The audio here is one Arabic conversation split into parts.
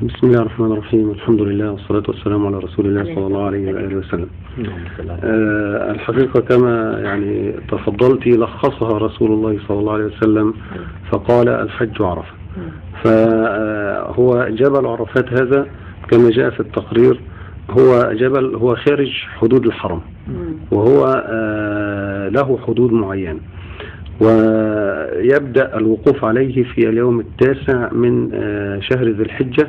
بسم الله الرحمن الرحيم. الحمد لله والصلاة والسلام على رسول الله صلى الله عليه وآله وسلم. الحقيقة كما يعني تفضلت لخصها رسول الله صلى الله عليه وسلم فقال الحج عرفة. فهو جبل عرفات هذا كما جاء في التقرير هو جبل هو خارج حدود الحرم، وهو له حدود معينة، ويبدأ الوقوف عليه في اليوم التاسع من شهر ذي الحجة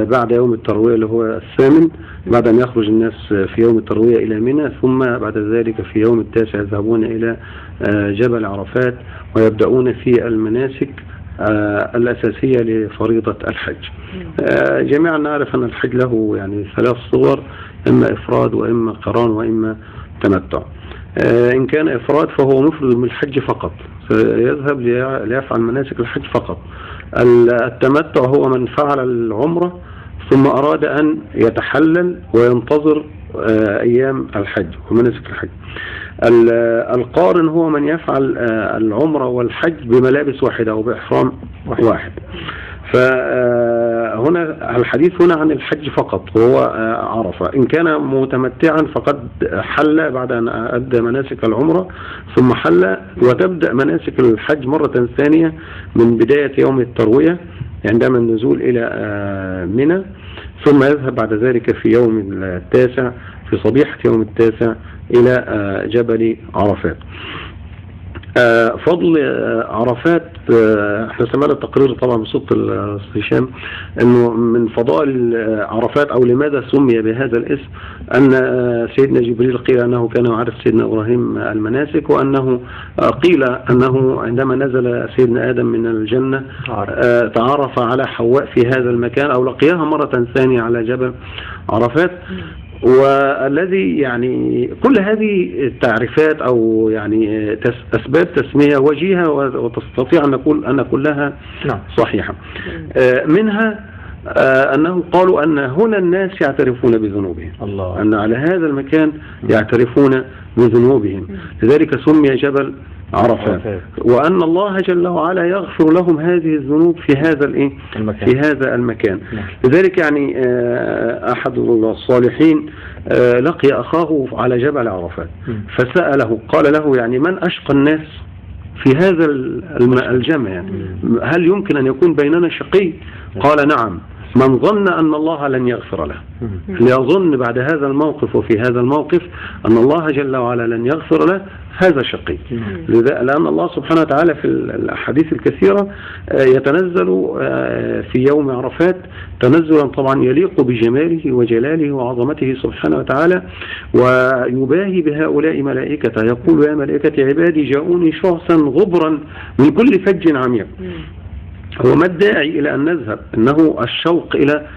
بعد يوم التروية اللي هو الثامن، بعد أن يخرج الناس في يوم التروية إلى منى، ثم بعد ذلك في يوم التاسع يذهبون إلى جبل عرفات ويبدأون في المناسك الأساسية لفريضة الحج. جميعا نعرف أن الحج له يعني 3 صور، إما إفراد وإما قران وإما تمتع. إن كان إفراد فهو مفرد من الحج فقط، يذهب ليفعل مناسك الحج فقط. التمتع هو من فعل العمرة ثم أراد أن يتحلل وينتظر أيام الحج ومناسك الحج. القارن هو من يفعل العمرة والحج بملابس واحدة أو بإحرام واحد. فهنا الحديث هنا عن الحج فقط وهو عرفة. إن كان متمتعا فقد حل بعد أن أدى مناسك العمرة ثم حل، وتبدأ مناسك الحج مرة ثانية من بداية يوم التروية عندما النزول إلى منى، ثم يذهب بعد ذلك في يوم التاسع في صبيحة يوم التاسع إلى جبل عرفات. فضل عرفات احنا سمعنا التقرير طبعا بصوت الهشام انه من فضائل عرفات او لماذا سمي بهذا الاسم ان سيدنا جبريل قيل انه كان يعرف سيدنا ابراهيم المناسك، وانه قيل انه عندما نزل سيدنا ادم من الجنة تعرف على حواء في هذا المكان او لقياها مرة ثانية على جبل عرفات. والذي يعني كل هذه التعريفات او يعني اسباب تسمية وجيهة وتستطيع ان نقول ان كلها صحيحة. منها انهم قالوا ان هنا الناس يعترفون بذنوبهم، ان على هذا المكان يعترفون بذنوبهم، لذلك سمي جبل عرفات، وأن الله جل وعلا يغفر لهم هذه الذنوب في هذا المكان. في هذا المكان. لذلك يعني أحد الصالحين لقي أخاه على جبل عرفات فسأله قال له يعني من أشقى الناس في هذا الجمع، يعني هل يمكن أن يكون بيننا شقي؟ قال نعم، من ظن أن الله لن يغفر له، ليظن بعد هذا الموقف وفي هذا الموقف أن الله جل وعلا لن يغفر له، هذا شقي. لأن الله سبحانه وتعالى في الأحاديث الكثيرة يتنزل في يوم عرفات تنزلا طبعا يليق بجماله وجلاله وعظمته سبحانه وتعالى، ويباهي بهؤلاء ملائكته، يقول يا ملائكة عبادي جاءوني شعثا غبرا من كل فج عميق. هو ما الداعي إلى أن نذهب؟ إنه الشوق إلى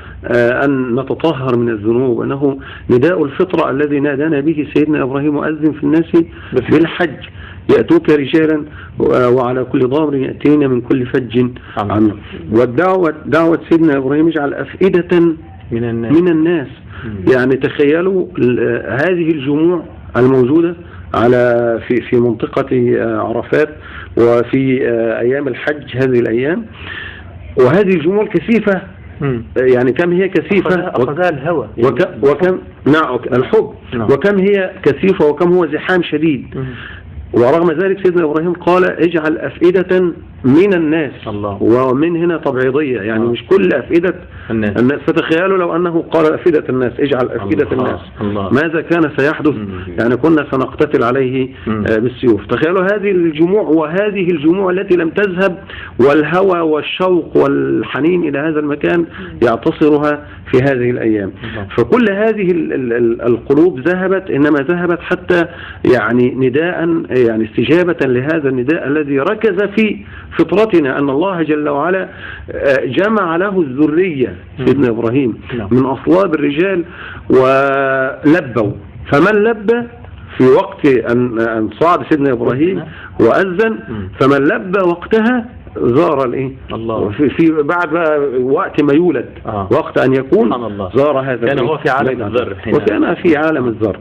أن نتطهر من الذنوب، أنه نداء الفطرة الذي نادانا به سيدنا إبراهيم وأذن في الناس بالحج يأتوك رجالا وعلى كل ضامر يأتين من كل فج عميق. والدعوة دعوة سيدنا إبراهيم اجعل أفئدة من الناس. يعني تخيلوا هذه الجموع الموجودة على في منطقة عرفات وفي أيام الحج هذه الأيام، وهذه الجموع الكثيفة يعني كم هي كثيفة أخذها الهوى وكم الحب وكم هي كثيفة وكم هو زحام شديد. ورغم ذلك سيدنا إبراهيم قال اجعل أفئدة من الناس، ومن هنا تبعيضية يعني مش كل أفئدة الناس. فتخيلوا لو أنه قال أفئدة الناس اجعل أفئدة الناس ماذا كان سيحدث؟ يعني كنا سنقتتل عليه بالسيوف. تخيلوا هذه الجموع، وهذه الجموع التي لم تذهب، والهوى والشوق والحنين إلى هذا المكان يعتصرها في هذه الأيام. فكل هذه القلوب ذهبت، إنما ذهبت حتى يعني نداء يعني استجابة لهذا النداء الذي ركز في فطرتنا أن الله جل وعلا جمع له الذرية سيدنا إبراهيم من أصلاب الرجال ولبوا. فمن لبى في وقت أن صعد سيدنا إبراهيم وأذن، فمن لبى وقتها زار الله في بعد وقت ما يولد وقت أن يكون زار هذا كان هو في عالم الذر، وكان في عالم الذر.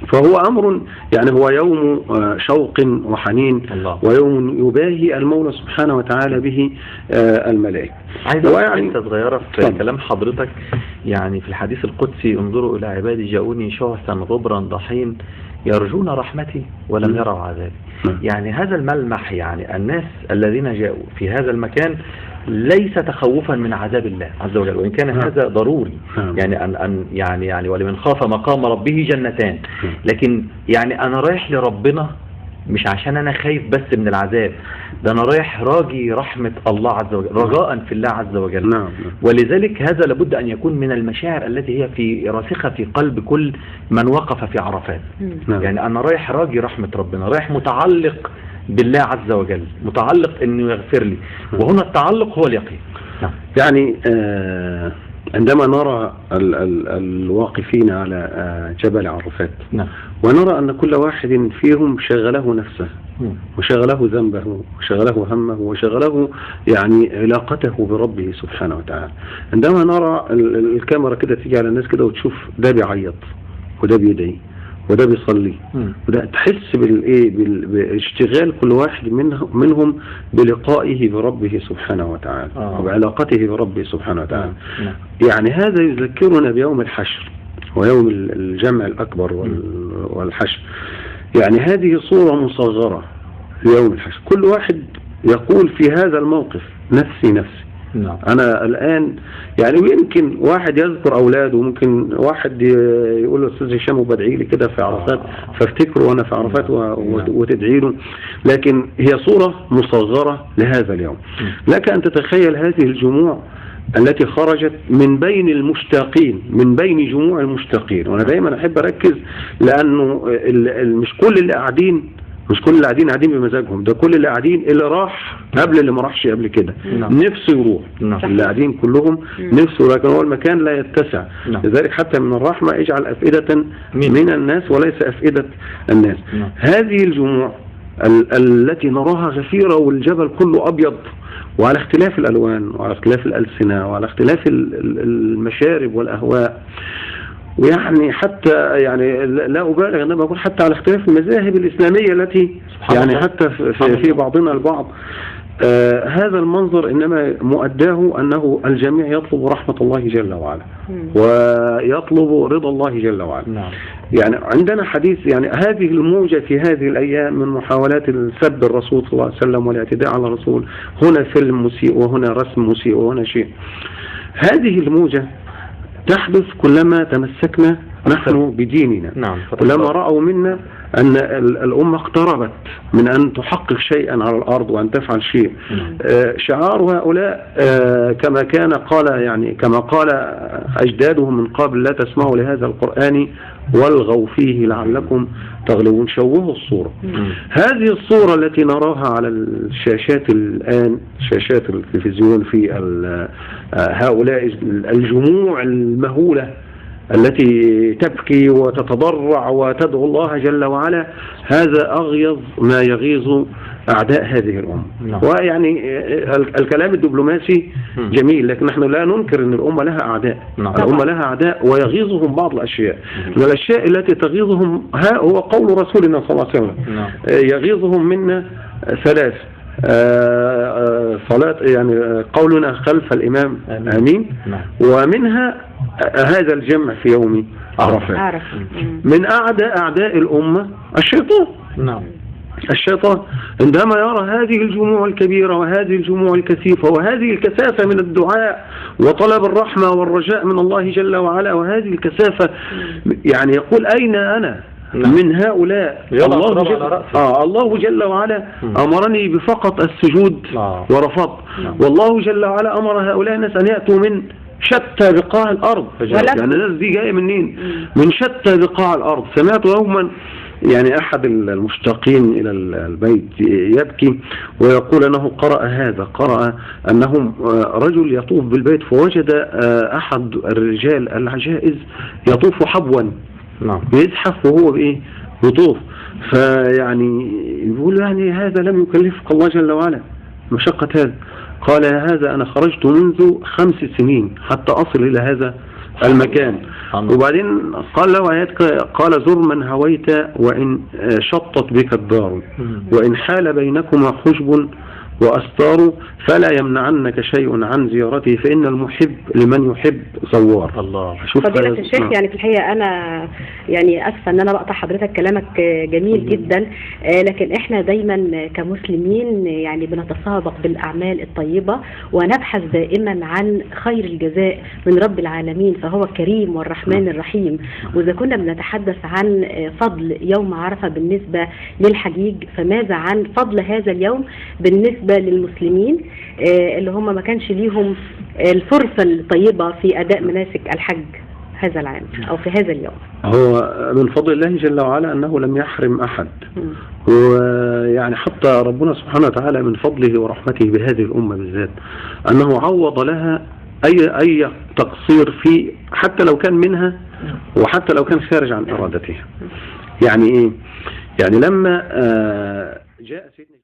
فهو أمر يعني هو يوم شوق وحنين الله. ويوم يباهي المولى سبحانه وتعالى به الملائكة. عايز حتة صغيرة في كلام حضرتك، يعني في الحديث القدسي انظروا إلى عبادي جاءوني شعثا غبرا ضحين يرجون رحمتي ولم يروا عذابي. يعني هذا الملمح، يعني الناس الذين جاءوا في هذا المكان ليس تخوفا من عذاب الله عز وجل، وإن كان هذا ضروري، يعني أن يعني ولمن خاف مقام ربه جنتان، لكن يعني أنا رايح لربنا مش عشان أنا خايف بس من العذاب، ده أنا رايح راجي رحمة الله عز وجل، رجاء في الله عز وجل. ولذلك هذا لابد أن يكون من المشاعر التي هي في راسخة في قلب كل من وقف في عرفات. يعني أنا رايح راجي رحمة ربنا، رايح متعلق بالله عز وجل، متعلق انه يغفر لي، وهنا التعلق هو اليقين. يعني عندما نرى الواقفين على جبل عرفات، ونرى أن كل واحد فيهم شغله نفسه وشغله ذنبه وشغله همه وشغله يعني علاقته بربه سبحانه وتعالى، عندما نرى الكاميرا كده تيجي على الناس كده وتشوف ده بيعيط وده بيدعي وده بيصلي وده، تحس باشتغال كل واحد منهم بلقائه بربه سبحانه وتعالى وبعلاقته بربه سبحانه وتعالى. يعني هذا يذكرنا بيوم الحشر ويوم الجمع الأكبر والحشر. يعني هذه صورة مصغرة في يوم الحشر، كل واحد يقول في هذا الموقف نفسي نفسي. أنا الآن يعني يمكن واحد يذكر أولاده، وممكن واحد يقول له أستاذ هشام وبدعي لي كده في عرفات فافتكره وأنا في عرفات وتدعي له، لكن هي صورة مصغرة لهذا اليوم. لك أن تتخيل هذه الجموع التي خرجت من بين المشتاقين، من بين جموع المشتاقين. وأنا دايما أحب أركز، لأنه مش كل اللي قاعدين بمزاجهم، ده كل اللي قاعدين اللي راح قبل اللي ما راحش قبل كده نفسه يروح. اللي قاعدين كلهم نفسه، لكن هو المكان لا يتسع. لذلك حتى من الرحمة اجعل أفئدة من الناس وليس أفئدة الناس. هذه الجموع التي نراها غفيرة والجبل كله أبيض، وعلى اختلاف الألوان وعلى اختلاف الألسنة وعلى اختلاف المشارب والأهواء، ويعني حتى يعني لا أبالغ أنما أقول حتى على اختلاف المذاهب الإسلامية التي يعني حتى في بعضنا البعض. هذا المنظر إنما مؤداه أنه الجميع يطلب رحمة الله جل وعلا ويطلب رضا الله جل وعلا. يعني عندنا حديث، يعني هذه الموجة في هذه الأيام من محاولات السب الرسول صلى الله عليه وسلم والاعتداء على الرسول، هنا فيلم مسيء وهنا رسم مسيء وهنا شيء. هذه الموجة تحدث كلما تمسكنا نحن بديننا. كلما رأوا منا أن الأمة اقتربت من أن تحقق شيئا على الأرض وأن تفعل شيء. شعار هؤلاء كما قال أجدادهم من قبل: لا تسمعوا لهذا القرآن والغوا فيه لعلكم تغلبون. شوهوا الصورة. هذه الصورة التي نراها على الشاشات الآن، شاشات التلفزيون، في هؤلاء الجموع المهولة التي تبكي وتتضرع وتدعو الله جل وعلا، هذا أغيظ ما يغيظ أعداء هذه الأمة. ويعني الكلام الدبلوماسي جميل، لكن نحن لا ننكر أن الأمة لها أعداء. الأمة لها أعداء ويغيظهم بعض الأشياء. من الأشياء التي تغيظهم هو قول رسولنا صلى الله عليه وسلم: يغيظهم منا ثلاث: صلاة، يعني قولنا خلف الإمام آمين، ومنها هذا الجمع في يوم عرفات. من أعداء الأمة الشيطان. الشيطان عندما يرى هذه الجموع الكبيرة وهذه الجموع الكثيفة وهذه الكثافة من الدعاء وطلب الرحمة والرجاء من الله جل وعلا، وهذه الكثافة، يعني يقول: أين أنا من هؤلاء؟ الله جل وعلا أمرني بفقط السجود ورفضت، والله جل وعلا أمر هؤلاء الناس أن يأتوا من شتى بقاع الأرض. يعني الناس دي جاية منين؟ من شتى بقاع الأرض. سمعت يوما يعني أحد المشتاقين إلى البيت يبكي ويقول أنه قرأ أنه رجل يطوف بالبيت فوجد أحد الرجال العجائز يطوف حبوا، يزحف وهو يطوف. فيعني يقول: يعني هذا لم يكلفك الله جل وعلا مشقة هذا؟ قال: هذا أنا خرجت منذ 5 سنين حتى أصل إلى هذا المكان. وبعدين قال له آيات، قال زر من هويت وإن شطت بك الدار وإن حال بينكما حجب وأستار فلا يمنعنك شيء عن زيارته فإن المحب لمن يحب زوار. الله. فضيلة الشيخ، يعني في الحقيقة أنا يعني أسفة أن أنا بقطع حضرتك، كلامك جميل جدا، لكن إحنا دايما كمسلمين يعني بنتسابق بالأعمال الطيبة ونبحث دائما عن خير الجزاء من رب العالمين، فهو الكريم والرحمن الرحيم. وإذا كنا بنتحدث عن فضل يوم عرفة بالنسبة للحجيج، فماذا عن فضل هذا اليوم بالنسبة للمسلمين اللي هم ما كانش ليهم الفرصة الطيبة في أداء مناسك الحج هذا العام أو في هذا اليوم؟ هو من فضل الله جل وعلا أنه لم يحرم أحد، ويعني حتى ربنا سبحانه وتعالى من فضله ورحمته بهذه الأمة بالذات أنه عوض لها أي تقصير في، حتى لو كان منها وحتى لو كان خارج عن إرادتها. يعني إيه؟ يعني لما جاء سيدنا